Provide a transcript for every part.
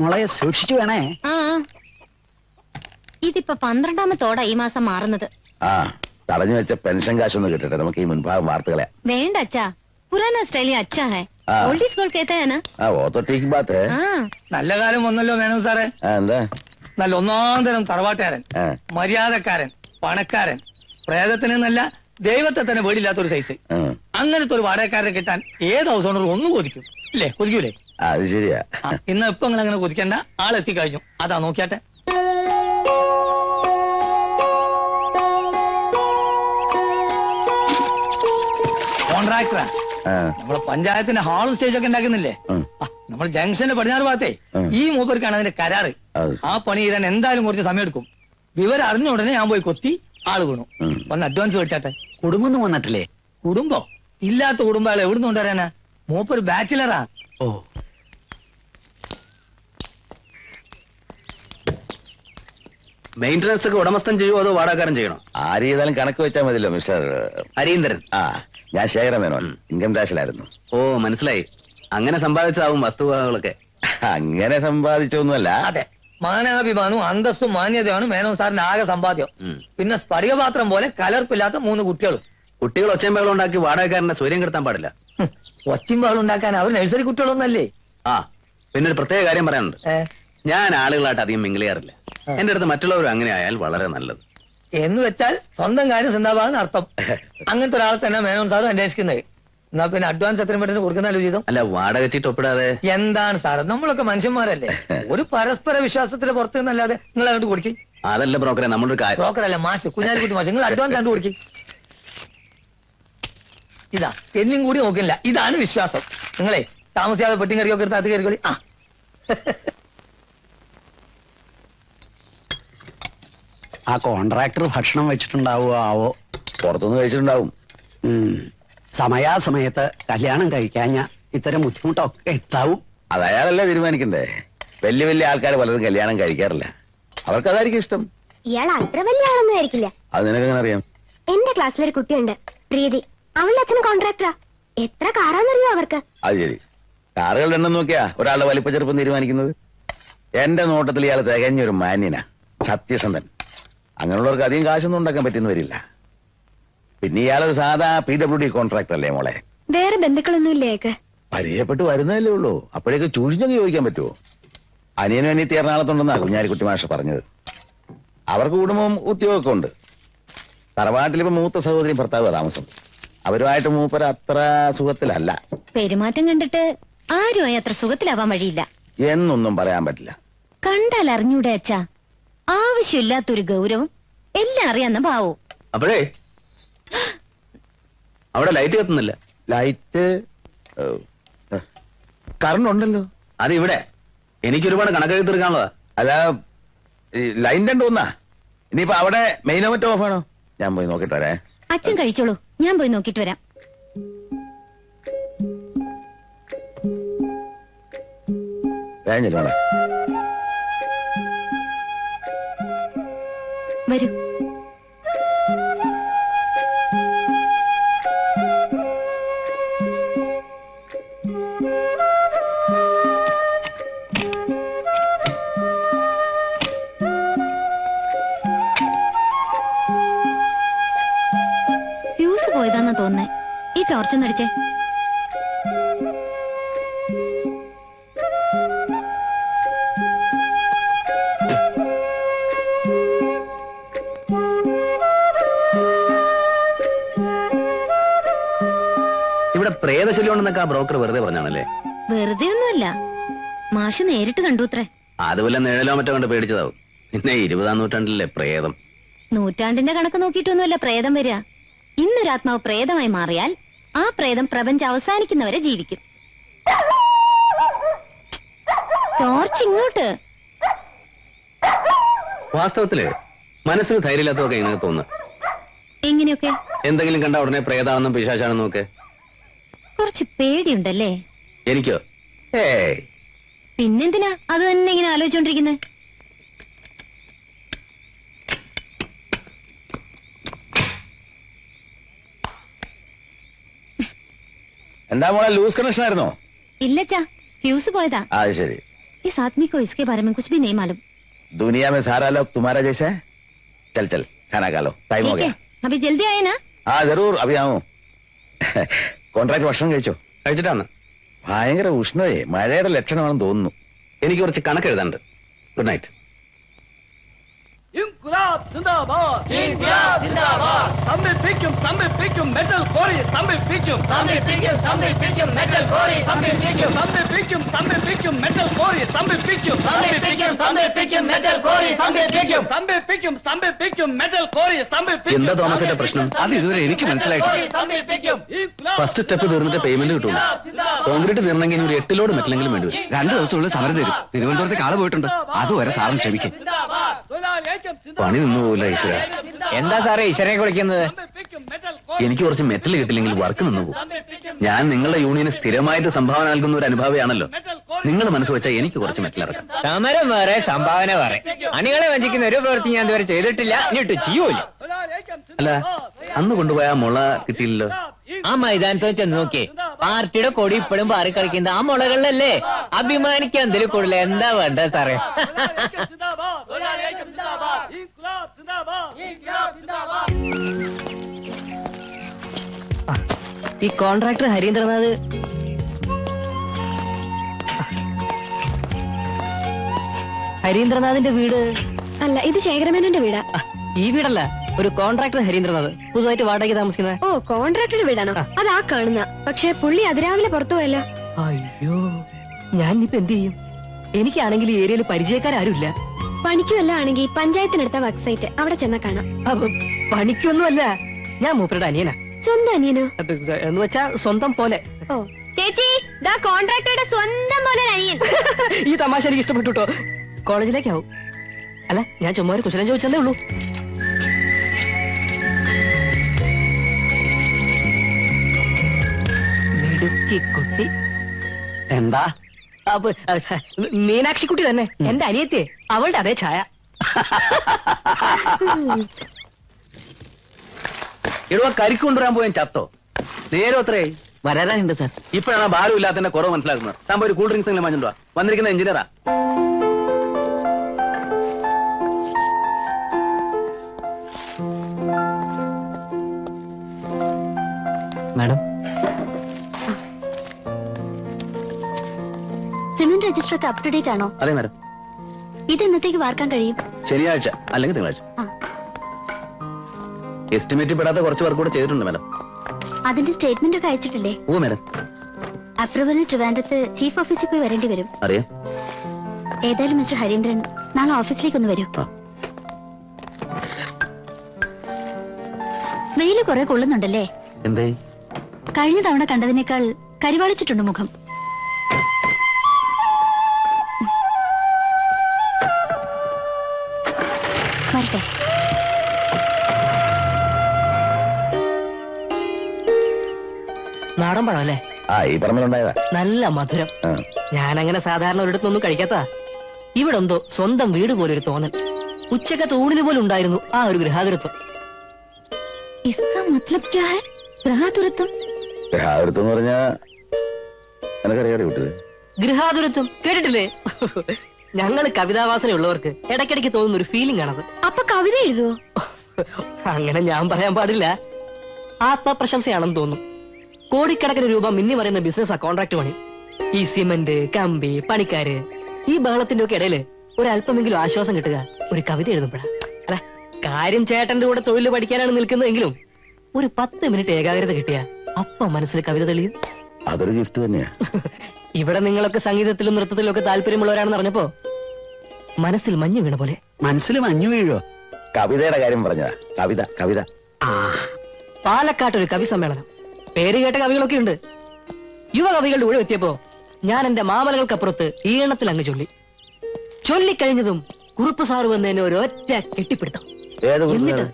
മോളെ സൂക്ഷിച്ചു വേണേ. ആ ഇതിപ്പോ 12ാമത്തോടെ ഈ മാസം മാറുന്നത്. ആ തടഞ്ഞു വെച്ച പെൻഷൻ കാശൊന്ന് കിട്ടട്ടെ, നമുക്ക് ഈ മുൻഭാഗം വാർത്തകളെ. വേണ്ട അച്ഛാ, പുരാനാ സ്റ്റൈലി അച്ഛാ ഹൈ. ഓൾഡ് ഈസ് ഗോൾഡ് कहते हैं ना. वो तो ठीक बात है. നല്ല കാലം വന്നല്ലോ മേനോ സാറേ. എന്താ നല്ല ഒന്നാം തരം തറവാട്ടുകാരൻ, മര്യാദക്കാരൻ, പണക്കാരൻ, പ്രേതത്തിന് നല്ല ദൈവത്തെ തന്നെ പേടില്ലാത്തൊരു സൈസ്. അങ്ങനത്തെ ഒരു വാടകക്കാരനെ കിട്ടാൻ ഏത് ഹൗസ് ഓണർ ഒന്ന് കൊതിക്കും ഇല്ലേ? കൊതിക്കൂലേ? അത് ശരിയാ. ഇന്ന് ഇപ്പൊ നിങ്ങൾ അങ്ങനെ കൊതിക്കണ്ട, ആളെത്തി കഴിഞ്ഞു. അതാ നോക്കിയാട്ടെ. കോൺട്രാക്ടറാ. നമ്മളെ പഞ്ചായത്തിന്റെ ഹാളും സ്റ്റേജൊക്കെ ഉണ്ടാക്കുന്നില്ലേ? നമ്മൾ ജംഗ്ഷന്റെ പടിഞ്ഞാറ് ഭാഗത്തെ ഈ മൂപ്പർക്കാണ് അതിന്റെ കരാറ്. ആ പണി ചെയ്താൻ എന്തായാലും കുറച്ച് സമയം എടുക്കും. വിവരം അറിഞ്ഞ ഉടനെ ഞാൻ പോയി കൊത്തി ആള് വീണു. ഒന്ന് അഡ്വാൻസ് മേടിച്ചാട്ടെ. കുടുംബം വന്നിട്ടില്ലേ? കുടുംബോ? ഇല്ലാത്ത കുടുംബം ആളെ എവിടുന്ന് കൊണ്ടുവരാനാ? മൂപ്പർ ബാച്ചിലറാ. ഓ, മെയിൻ്റനൻസ് ഒക്കെ ഉടമസ്ഥൻ ചെയ്യുമോ അതോ വാടകക്കാരൻ ചെയ്യണോ? ആര് ചെയ്താലും കണക്ക് വെച്ചാൽ മതിയല്ലോ മിസ്റ്റർ അരീന്ദ്രൻ. ഞാൻ ശേഖര മേനോൻ, ഇൻകം ടാക്സിലായിരുന്നു. ഓ മനസ്സിലായി. അങ്ങനെ സമ്പാദിച്ചാവും വസ്തുവകകളൊക്കെ. അങ്ങനെ സമ്പാദിച്ചൊന്നുമല്ല. അതെ, മാനാഭിമാനവും അന്തസ്സും മാന്യതയാണ് മേനോൻ സാറിന്റെ ആകെ സമ്പാദ്യം. പിന്നെ സ്ഫടികപാത്രം പോലെ കലർപ്പില്ലാത്ത 3 കുട്ടികളും. കുട്ടികൾ ഒച്ചമ്പകളും ഉണ്ടാക്കി വാടകക്കാരനെ സ്വര്യം കെടുത്താൻ പാടില്ല. ഒച്ചിമ്പാൾ ഉണ്ടാക്കാൻ അവർ നഴ്സറി കുട്ടികളൊന്നല്ലേ? ആ പിന്നെ ഒരു പ്രത്യേക കാര്യം പറയാനുണ്ട്. ഞാൻ ആളുകളായിട്ട് അധികം മിങ്കിൾ ചെയ്യാറില്ല. എന്റെ അടുത്ത് മറ്റുള്ളവരും അങ്ങനെ ആയാൽ വളരെ നല്ലത്. എന്ന് വെച്ചാൽ സ്വന്തം കാര്യം സിന്ദാബാദ് അർത്ഥം. അങ്ങനത്തെ ഒരാളെ തന്നെ മേനോൻ സാറും അന്വേഷിക്കുന്നത്. എന്നാ പിന്നെ അഡ്വാൻസ് എത്രയും പെട്ടെന്ന് കൊടുക്കുന്നല്ലോ ചെയ്തോ. അല്ല, വാടക ചീട്ട് ഒപ്പിടാതെ എന്താണ് സാറ്? നമ്മളൊക്കെ മനുഷ്യന്മാരല്ലേ? ഒരു പരസ്പര വിശ്വാസത്തിന് പുറത്തു നിന്നല്ലാതെ നിങ്ങൾ അങ്ങോട്ട് കൊടുക്കും. അതല്ല ബ്രോക്കറെ, നമ്മളൊരു കാര്യം. ബ്രോക്കറല്ല, മാഷ്, കുഞ്ഞാലിക്കുട്ടി മാഷ്. നിങ്ങൾ അഡ്വാൻസ് അങ്ങോട്ട് കൊടുക്കും. ഇതാ എന്നും കൂടി നോക്കില്ല. ഇതാണ് വിശ്വാസം. നിങ്ങളെ താമസിയാതെ പെട്ടിയും കറിയൊക്കെ എടുത്ത് അത് കയറിക്കോളി. ആ കോൺട്രാക്ടർ ഭക്ഷണം വെച്ചിട്ടുണ്ടാവോ ആവോ? പുറത്തുനിന്ന് കഴിച്ചിട്ടുണ്ടാവും. സമയാസമയത്ത് കല്യാണം കഴിക്കാഞ്ഞ ഇത്തരം ബുദ്ധിമുട്ടൊക്കെ ഉണ്ടാവും. അത് അയാളല്ലേ തീരുമാനിക്കണ്ടേ. വലിയ വലിയ ആൾക്കാർ പലരും കല്യാണം കഴിക്കാറില്ല. അവർക്കതായിരിക്കും ഇഷ്ടം. ഇയാൾ അത്ര വലിയ ആളൊന്നും ആയിരിക്കില്ല. അത് നിനക്കെങ്ങനെ അറിയാം? എന്റെ ക്ലാസ്സിലൊരു കുട്ടിയുണ്ട്, പ്രീതി. അവളുടെ അച്ഛനും കോൺട്രാക്ടറാ. എത്ര കാറാന്നറിയോ അവർക്ക്? അത് ശരി. കാറുകളുടെ എണ്ണം നോക്കിയാ ഒരാളുടെ വലിപ്പ ചെറുപ്പം തീരുമാനിക്കുന്നത്. എന്റെ നോട്ടത്തിൽ ഇയാൾ തികഞ്ഞൊരു മാന്യനാ, സത്യസന്ധൻ. അങ്ങനെയുള്ളവർക്ക് അധികം കാശൊന്നും ഉണ്ടാക്കാൻ പറ്റുന്ന വരില്ല. പിന്നെ ഇയാളൊരു സാധാ PWD കോൺട്രാക്ടർ അല്ലേ മോളെ? വേറെ ബന്ധുക്കളൊന്നും ഇല്ലേക്ക്? പരിചയപ്പെട്ട് വരുന്നതല്ലേ ഉള്ളൂ. അപ്പോഴേക്ക് ചൂഴിഞ്ഞൊക്കെ ചോദിക്കാൻ പറ്റുമോ? അനിയനും അനിയത്തി എറണാകുളത്തുണ്ടെന്നാ കുഞ്ഞാലിക്കുട്ടി മാഷ പറഞ്ഞത്. അവർക്ക് കുടുംബവും ഉദ്യോഗമൊക്കെ ഉണ്ട്. തറവാട്ടിലിപ്പോ മൂത്ത സഹോദരി ഭർത്താവ് താമസം. അവരുമായിട്ട് മൂപ്പര അത്ര സുഖത്തിലല്ല. പെരുമാറ്റം കണ്ടിട്ട് ആരുമായി അത്ര സുഖത്തിലാവാൻ വഴിയില്ല എന്നൊന്നും പറയാൻ പറ്റില്ല. കണ്ടാൽ അറിഞ്ഞൂടെ അച്ഛാ? ആവശ്യമില്ലാത്തൊരു ഗൗരവം, എല്ലാം അറിയാന്ന ഭാവവും. അപ്പോഴേ അവിടെ ലൈറ്റ് കത്തുന്നില്ല. ലൈറ്റ് കറണ്ട് ഉണ്ടല്ലോ. അത് ഇവിടെ എനിക്കൊരുപാട് കണക്കാക്കി തീർക്കാനുള്ളതാ. അല്ല, ലൈൻ രണ്ടോന്നാ. ഇനിയിപ്പോ അവിടെ മെയിനോ മറ്റോ ഓഫാണോ? ഞാൻ പോയി നോക്കിട്ട് വരാം. അച്ഛൻ കഴിച്ചോളൂ, ഞാൻ പോയി നോക്കിട്ട് വരാം. കഴിഞ്ഞിട്ടാണ്. വരൂ. ഫ്യൂസ് പോയതാന്നാ തോന്നുന്നേ. ഈ ടോർച്ചൊന്നടിച്ചേ. ഇവിടെ പ്രേതശല്യം ഉണ്ടെന്നൊക്കെ ആ ബ്രോക്കർ വെറുതെ പറഞ്ഞാണല്ലേ? വെറുതെ ഒന്നുമല്ല, മാഷ് നേരിട്ട് കണ്ടുത്രേ. അതുപോലെ നിഴലോ മറ്റോ കൊണ്ട് പേടിച്ചതാവും. പിന്നെ 20-ാം നൂറ്റാണ്ടിലെ പ്രേതം. നൂറ്റാണ്ടിന്റെ കണക്ക് നോക്കിയിട്ടൊന്നുമല്ല പ്രേതം വരിക. ഇന്നൊരാത്മാവ് പ്രേതമായി മാറിയാൽ ആ പ്രേതം പ്രപഞ്ചം അവസാനിക്കുന്നവരെ ജീവിക്കും. ടോർച്ച് ഇങ്ങോട്ട്. വാസ്തവത്തില് മനസ്സിന് ധൈര്യമില്ലാത്തതൊക്കെ ഇതിനകത്ത് തോന്നുന്നു. എങ്ങനെയൊക്കെ? എന്തെങ്കിലും കണ്ട ഉടനെ പ്രേതാണെന്നും പിശാചാണെന്നും ഒക്കെ. കുറച്ച് പേടിയുണ്ടല്ലേ? എനിക്കോ? പിന്നെന്തിനാ അത് തന്നെ ഇങ്ങനെ ആലോചിച്ചോണ്ടിരിക്കുന്നത്? എന്താ മോളെ, ലൂസ് കണക്ഷൻ ആയിരുന്നോ? ഇല്ലച്ചാ, ഫ്യൂസ് പോയതാ. അത് ശരി. इस आदमी को इसके बारे में कुछ भी नहीं मालूम। दुनिया में सारा लोग तुम्हारा जैसा है. चल चल खाना खा लो, टाइम हो ठीक गया. है, अभी जल्दी आए ना. हाँ जरूर अभी ആവും. കോൺട്രാക്ട് ഭക്ഷണം കഴിച്ചോ? കഴിച്ചിട്ടാണ്. ഭയങ്കര ഉഷ്ണമേ, മഴയുടെ ലക്ഷണമാണെന്ന് തോന്നുന്നു. എനിക്ക് കുറച്ച് കണക്ക് എഴുതാനുണ്ട്. Good night. ഇൻക്ലാബ് സിന്ദാബാദ്, ഇൻക്ലാബ് സിന്ദാബാദ്. സംരക്ഷിക്കും മെറ്റൽ കോറി, സംരക്ഷിക്കും മെറ്റൽ കോറി, സംരക്ഷിക്കും മെറ്റൽ കോറി, സംരക്ഷിക്കും മെറ്റൽ കോറി, സംരക്ഷിക്കും മെറ്റൽ കോറി, എന്താ തോമസിന്റെ പ്രശ്നം? അത് ഇതുവരെ എനിക്ക് മനസ്സിലായിട്ടില്ല. ഫസ്റ്റ് സ്റ്റെപ്പ് തീർന്നിട്ട് പേയ്മെന്റ് കിട്ടുള്ളൂ. കോൺക്രീറ്റ് തീർന്നെങ്കിൽ ഇനി ഒരു 8 ലോഡ് മെറ്റലെങ്കിലും വേണ്ടി വരും. 2 ദിവസമുള്ളിൽ സമരം തരും. തിരുവനന്തപുരത്തേക്ക് ആള് പോയിട്ടുണ്ട്. അതുവരെ സാറും ക്ഷമിക്കും. പണി നിന്നു പോകില്ല ഈശ്വര. എന്താ സാറേ ഈശ്വരനെ കുളിക്കുന്നത്? എനിക്ക് കുറച്ച് മെറ്റൽ കിട്ടില്ലെങ്കിൽ വർക്ക് നിന്നു പോകും. ഞാൻ നിങ്ങളുടെ യൂണിയന് സ്ഥിരമായിട്ട് സംഭാവന നൽകുന്ന ഒരു അനുഭാവിയാണല്ലോ. നിങ്ങൾ മനസ്സ് വെച്ചാൽ എനിക്ക് കുറച്ച് മെറ്റൽ ഇറക്കാം. സമരം വേറെ, സംഭാവന വേറെ. അണികളെ വഞ്ചിക്കുന്ന ഒരു പ്രവൃത്തി ഞാൻ ഇതുവരെ ചെയ്തിട്ടില്ല, എന്നിട്ട് ചെയ്യൂല. അല്ല, അന്ന് കൊണ്ടുപോയ ആ മുള കിട്ടിയില്ലല്ലോ. ആ മൈതാനത്ത് ചെന്ന് നോക്കിയേ, പാർട്ടിയുടെ കൊടി ഇപ്പോഴും പാറി കളിക്കുന്ന ആ മുളകളിലല്ലേ? അഭിമാനിക്കാൻ എന്തെങ്കിലും കൂടുതൽ എന്താ വേണ്ട സാറേ? ഈ കോൺട്രാക്ടർ ഹരീന്ദ്രനാഥ് ഹരീന്ദ്രനാഥിന്റെ വീട് അല്ല, ഇത് ശേഖരമേനോന്റെ വീടാ. ഈ വീടല്ല, ഒരു കോൺട്രാക്ടർ ഹരീന്ദ്രനാഥ് പുതുതായിട്ട് വാടകയ്ക്ക് താമസിക്കുന്നത്. ഓ, കോൺട്രാക്ടറുടെ വീടാണോ? അതാ കാണുന്ന. പക്ഷെ പുള്ളി അതിരാവിലെ പുറത്തു പോയല്ലോ. അയ്യോ, ഞാൻ ഇപ്പൊ എന്ത് ചെയ്യും? എനിക്കാണെങ്കിൽ ഈ ഏരിയയിൽ പരിചയക്കാരും ഇല്ല. പണിക്കുമല്ല ആണെങ്കിൽ പഞ്ചായത്തിനടുത്ത വർക്ക് സൈറ്റ്, അവിടെ ചെന്നാ കാണാം. പണിക്കൊന്നുമല്ല, ഞാൻ മൂപ്പരുടെ അനിയനാ. സ്വന്തം അനിയനോ? എന്ന് വെച്ചാ സ്വന്തം പോലെ. ഓ ചേച്ചി, ദാ കോൺട്രാക്ടറുടെ സ്വന്തം പോലെ അനിയൻ. ഈ തമാശ എനിക്ക് ഇഷ്ടപ്പെട്ടു കേട്ടോ. കോളേജിലേക്കാവും. അല്ല, ഞാൻ ചുമ്മാ ഒരു കുശലം ചോദിച്ചതേ ഉള്ളൂ. മിടുക്കി കുട്ടി. എന്താ? മീനാക്ഷി കുട്ടി തന്നെ, എന്റെ അനിയത്തിയെ. അവളുടെ അതേ ഛായ. എഴുവാ കരിക്ക് കൊണ്ടുവരാൻ പോയാൻ ചത്തോ? നേരം അത്രേ വരാനുണ്ട് സാർ. ഇപ്പോഴാണ് ബാലു ഇല്ലാത്തതിന്റെ കുറവ് മനസ്സിലാക്കുന്നത്. താൻ ഒരു കൂൾ ഡ്രിങ്ക്സ് എങ്കിലും വാങ്ങിച്ചോണ്ടുവാ. വന്നിരിക്കുന്ന എഞ്ചിനീയറാ. മാഡം, സിമന്റ് രജിസ്റ്റർ ഒക്കെ അപ് ടു ഡേറ്റ് ആണോ? അതെ മാഡം. ഇത് എന്നത്തേക്ക് വാർക്കാൻ കഴിയും? ശനിയാഴ്ച അല്ലെങ്കിൽ തിങ്കളാഴ്ച. ആ. എസ്റ്റിമേറ്റ് പെടാത്ത കുറച്ച് വർക്ക് കൂടെ ചെയ്തിട്ടുണ്ട് മാഡം. അതിന്റെ സ്റ്റേറ്റ്മെന്റ് ഒക്കെ അയച്ചിട്ടില്ലേ? ഓ മാഡം. അപ്രൂവലിന് ട്രിവാൻഡ്രത്ത് ചീഫ് ഓഫീസിൽ പോയി വരേണ്ടി വരും. അറിയാം. ഏതായാലും മിസ്റ്റർ ഹരീന്ദ്രൻ നാളെ ഓഫീസിലേക്ക് ഒന്ന് വരൂ. ആ. വെയില് കുറെ കൊള്ളുന്നുണ്ടല്ലേ? എന്തേ? കഴിഞ്ഞ തവണ കണ്ടതിനേക്കാൾ കരിവാളിച്ചിട്ടുണ്ട് മുഖം. വരട്ടെ. നാടൻ പഴം അല്ലേ? ആ ഈ പറമ്പിലുണ്ടായതാ. നല്ല മധുരം. ആ. ഞാനങ്ങനെ സാധാരണ ഒരിടത്തൊന്നും കഴിക്കാത്ത. ഇവിടെ എന്തോ സ്വന്തം വീട് പോലെ ഒരു തോന്നൽ. ഉച്ചക്കത്തെ ഊണിന് പോലും ഉണ്ടായിരുന്നു ആ ഒരു ഗൃഹാതുരത്വം. इसका मतलब क्या है? ഗൃഹാതുരത്വം? ഗൃഹാതുരത്വം എന്ന് പറഞ്ഞാ എനിക്കറിയാതെ വിട്ടത്. ഗൃഹാതുരത്വം കേട്ടിട്ടില്ലേ? ഞങ്ങൾ കവിതാവാസനയുള്ളവർക്ക് ഇടയ്ക്കിടയ്ക്ക് തോന്നുന്ന ഒരു ഫീലിംഗ് ആണത്. അപ്പൊ കവിത എഴുതുവോ? അങ്ങനെ ഞാൻ പറയാൻ പാടില്ല. ആത്മപ്രശംസയാണെന്ന് തോന്നുന്നു. കോടിക്കണക്കിന് രൂപ മിന്നി പറയുന്ന ബിസിനസ് കോൺട്രാക്ട് പണി. ഈ സിമന്റ്, കമ്പി, പണിക്കാര്, ഈ ബഹളത്തിന്റെ ഒക്കെ ഇടയില് ഒരല്പമെങ്കിലും ആശ്വാസം കിട്ടുക ഒരു കവിത എഴുതുമ്പോഴാ. അല്ല, കാര്യം ചേട്ടന്റെ കൂടെ തൊഴിൽ പഠിക്കാനാണ് നിൽക്കുന്നതെങ്കിലും ഒരു 10 മിനിറ്റ് ഏകാഗ്രത കിട്ടിയ അപ്പൊ മനസ്സിൽ കവിത തെളിയും. അതൊരു ഗിഫ്റ്റ് തന്നെയാ. ഇവിടെ നിങ്ങളൊക്കെ സംഗീതത്തിലും നൃത്തത്തിലും ഒക്കെ താല്പര്യമുള്ളവരാണെന്ന് അറിഞ്ഞപ്പോ മനസ്സിൽ മഞ്ഞ് വീണ പോലെ. മനസ്സിൽ മഞ്ഞു വീഴോ? കവിതയുടെ കാര്യം പറഞ്ഞതാ. കവിത കവിത. പാലക്കാട്ട് ഒരു കവി സമ്മേളനം. പേര് കേട്ട കവികളൊക്കെ ഉണ്ട്. യുവകവികളുടെ കൂടെ എത്തിയപ്പോ ഞാൻ എന്റെ മാമലകൾക്കപ്പുറത്ത് ഈണത്തിൽ അങ്ങ് ചൊല്ലിക്കഴിഞ്ഞതും കുറുപ്പ് സാറ് വന്നതിന് ഒരൊറ്റ കെട്ടിപ്പിടുത്തം. ഏത് എന്നിട്ട്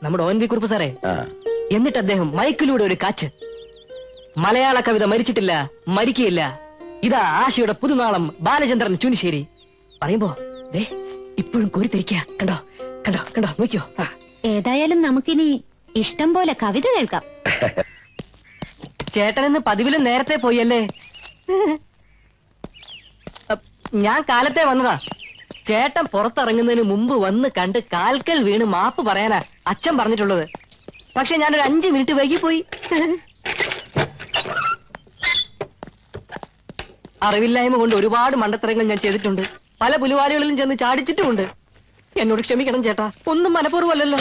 നമ്മുടെ ONV കുറുപ്പ് സാറേ, എന്നിട്ട് അദ്ദേഹം മൈക്കിലൂടെ ഒരു കാച്ച്. മലയാള കവിത മരിച്ചിട്ടില്ല, മരിക്കുകയില്ല. ഇതാ ആശയുടെ പുതുനാളം ബാലചന്ദ്രൻ ചൂനിശ്ശേരി പറയുമ്പോ ദേ ഇപ്പോഴും കോരിത്തിരിക്കുക. കണ്ടോ കണ്ടോ കണ്ടോ, നോക്കിയോ. ഏതായാലും നമുക്കിനി ഇഷ്ടം പോലെ കവിത കേൾക്കാം. ചേട്ടനെന്ന് പതിവിലും നേരത്തെ പോയല്ലേ? ഞാൻ കാലത്തെ വന്നതാ. ചേട്ടൻ പുറത്തിറങ്ങുന്നതിന് മുമ്പ് വന്ന് കണ്ട് കാൽക്കൽ വീണ് മാപ്പ് പറയാനാ അച്ഛൻ പറഞ്ഞിട്ടുള്ളത്. പക്ഷെ ഞാനൊരു 5 മിനിറ്റ് വൈകിപ്പോയി. അറിവില്ലായ്മ കൊണ്ട് ഒരുപാട് മണ്ടത്തരങ്ങൾ ഞാൻ ചെയ്തിട്ടുണ്ട്. പല പുലിവാലുകളിലും ചെന്ന് ചാടിച്ചിട്ടുമുണ്ട്. എന്നോട് ക്ഷമിക്കണം ചേട്ടാ, ഒന്നും മനഃപൂർവ്വമല്ലല്ലോ.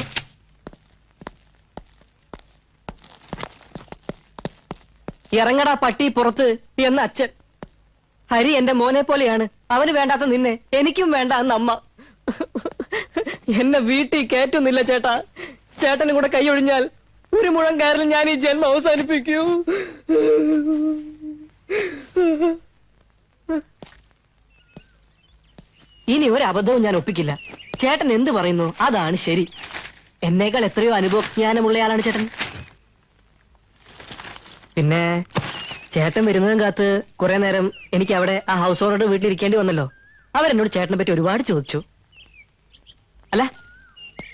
ഇറങ്ങടാ പട്ടി പുറത്ത് എന്ന അച്ഛൻ. ഹരി എന്റെ മോനെ പോലെയാണ്. അവന് വേണ്ടാത്ത നിന്നെ എനിക്കും വേണ്ട എന്ന് അമ്മ. എന്നെ വീട്ടിൽ കയറ്റുന്നില്ല ചേട്ടാ. ചേട്ടനും കൂടെ കൈയൊഴിഞ്ഞാൽ ഒരു മുഴം കയറിൽ ഞാൻ ഈ ജന്മം അവസാനിപ്പിക്കൂ. ഇനി ഒരു അബദ്ധവും ഞാൻ ഒപ്പിക്കില്ല. ചേട്ടൻ എന്ത് പറയുന്നു അതാണ് ശരി. എന്നേക്കാൾ എത്രയോ അനുഭവജ്ഞാനമുള്ളയാളാണ് ചേട്ടൻ. പിന്നെ ചേട്ടൻ വരുന്നതും കാത്ത് കുറെ നേരം എനിക്ക് അവിടെ ആ ഹൗസ് ഓണറുടെ വീട്ടിലിരിക്കേണ്ടി വന്നല്ലോ. അവരെന്നോട് ചേട്ടനെ പറ്റി ഒരുപാട് ചോദിച്ചു. അല്ല,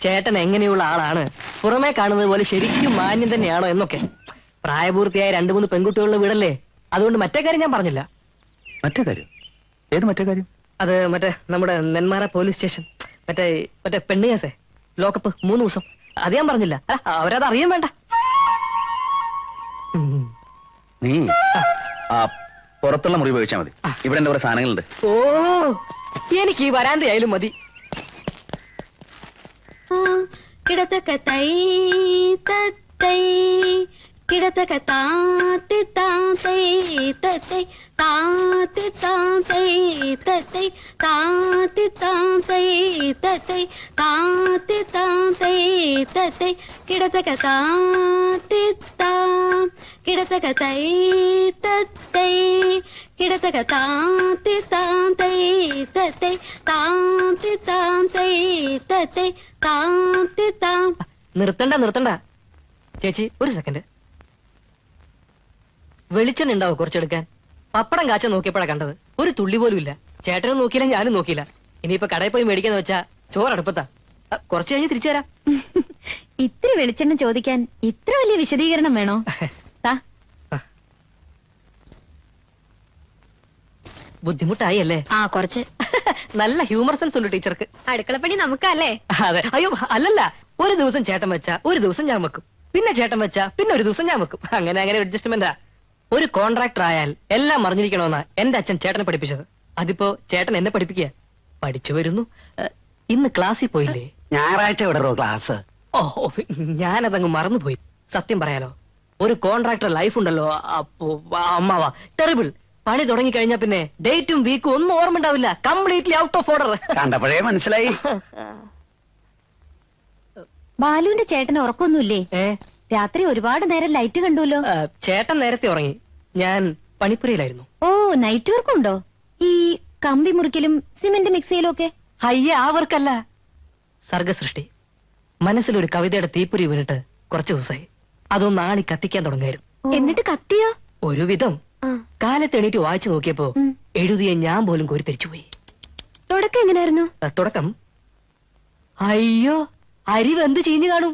ചേട്ടൻ എങ്ങനെയുള്ള ആളാണ്, പുറമേ കാണുന്നത് പോലെ ശരിക്കും മാന്യം തന്നെയാണോ എന്നൊക്കെ. പ്രായപൂർത്തിയായ 2-3 പെൺകുട്ടികളുടെ വീടല്ലേ, അതുകൊണ്ട് മറ്റേ കാര്യം ഞാൻ പറഞ്ഞില്ല. മറ്റേ കാര്യം? ഏത് മറ്റേ കാര്യം? അത് മറ്റേ നമ്മുടെ നെന്മാറ പോലീസ് സ്റ്റേഷൻ, മറ്റേ പെണ്ണ് കേസേ, ലോക്കപ്പ് 3 ദിവസം. അത് ഞാൻ പറഞ്ഞില്ല. അവരത് അറിയാൻ വേണ്ട. നീ ആ പുറത്തുള്ള മുറി ഉപയോഗിച്ചാൽ മതി. ഇവിടെ എന്റെ കുറെ സാധനങ്ങളുണ്ട്. ഓ, എനിക്ക് ഈ വരാന്തയായാലും മതി. കിടത്തക്ക തൈ തത്തൈ കിടത്തക്ക താത്തി താത്തൈ തത്തൈ താത്തി താത്തൈ തത്തൈ താത്തി താത്തൈ തത്തൈ താത്തി താത്തൈ തത്തൈ കിടത്തക്ക താത്തി താ കിടത്തക്ക തൈ തത്തൈ കിടത്തക്ക താത്തി താത്തൈ തത്തൈ താത്തി താത്തൈ തത്തൈ താത്തി താ. നിർത്തണ്ട ചേച്ചി, ഒരു സെക്കൻഡ്. വെളിച്ചെണ്ണ ഉണ്ടാവും കുറച്ചെടുക്കാൻ. പപ്പടം കാച്ച നോക്കിയപ്പോഴാ കണ്ടത്. ഒരു തുള്ളി പോലും ഇല്ല. ചേട്ടനും നോക്കിയില്ല, ഞാനും നോക്കിയില്ല. ഇനിയിപ്പൊ കടയിൽ പോയി മേടിക്കാന്ന് വെച്ചാ ചോറടുപ്പത്താ. കുറച്ച് കഴിഞ്ഞ് തിരിച്ചു തരാം. ഇത്തിരി വെളിച്ചെണ്ണ ചോദിക്കാൻ ഇത്ര വലിയ വിശദീകരണം വേണോ? ബുദ്ധിമുട്ടായി അല്ലേ? ആ, കുറച്ച്. നല്ല ഹ്യൂമർ സെൻസ് ഉണ്ട് ടീച്ചർക്ക്. അടുക്കളപ്പണി നമുക്കല്ലേ? അതെ. അയ്യോ അല്ലല്ല, ഒരു ദിവസം ചേട്ടൻ വെച്ചാ ഒരു ദിവസം ഞാൻ വെക്കും, പിന്നെ ചേട്ടൻ വെച്ചാ പിന്നെ ഒരു ദിവസം ഞാൻ വെക്കും. അങ്ങനെ അഡ്ജസ്റ്റ്മെന്റാ. ഒരു കോൺട്രാക്ടർ ആയാൽ എല്ലാം അറിഞ്ഞിരിക്കണമെന്നാ എന്റെ അച്ഛൻ ചേട്ടനെ പഠിപ്പിച്ചത്. അതിപ്പോ ചേട്ടൻ എന്നെ പഠിപ്പിക്കുക. പഠിച്ചു വരുന്നു. ഇന്ന് ക്ലാസ്സിൽ പോയില്ലേ? ഞായറാഴ്ച വിടറോ ക്ലാസ്? ഓ, ഞാനതങ്ങ് മറന്നുപോയി. സത്യം പറയാലോ, ഒരു കോൺട്രാക്ടർ ലൈഫ് ഉണ്ടല്ലോ, അപ്പോ അമ്മാവാ ടെറിബിൾ. പണി തുടങ്ങി കഴിഞ്ഞാ പിന്നെ ഡേറ്റും വീക്കും ഒന്നും ഓർമ്മ ഉണ്ടാവില്ല. Completely out of order. കണ്ടപ്പോഴേ മനസ്സിലായി. ബാലുവിന്റെ ചേട്ടന് ഉറക്കൊന്നുമില്ലേ? രാത്രി ഒരുപാട് നേരം ലൈറ്റ് കണ്ടുല്ലോ. ചേട്ടൻ നേരത്തെ ഉറങ്ങി. ഞാൻ പണിപ്പുരയിലായിരുന്നു. ഓ, നൈറ്റ് വർക്കും ഉണ്ടോ? ഈ കമ്പി മുറിക്കലും സിമെന്റ് മിക്സ് ചെയ്യലും ഒക്കെ? അയ്യ, ആ വർക്കല്ല, സർഗസൃഷ്ടി. മനസ്സിലൊരു കവിതയുടെ തീപ്പൊരി വീണിട്ട് കുറച്ച് ദിവസമായി. അതൊന്ന് ആണി കത്തിക്കാൻ തുടങ്ങായിരുന്നു. എന്നിട്ട് കത്തിയോ? ഒരുവിധം. കാലത്ത് എണീറ്റ് വായിച്ചു നോക്കിയപ്പോ എഴുതിയ ഞാൻ പോലും കോരിത്തിരിച്ചു പോയി. തുടക്കം എങ്ങനെയായിരുന്നു? തുടക്കം, അയ്യോ അരിവ് എന്ത് ചീഞ്ഞു കാണും.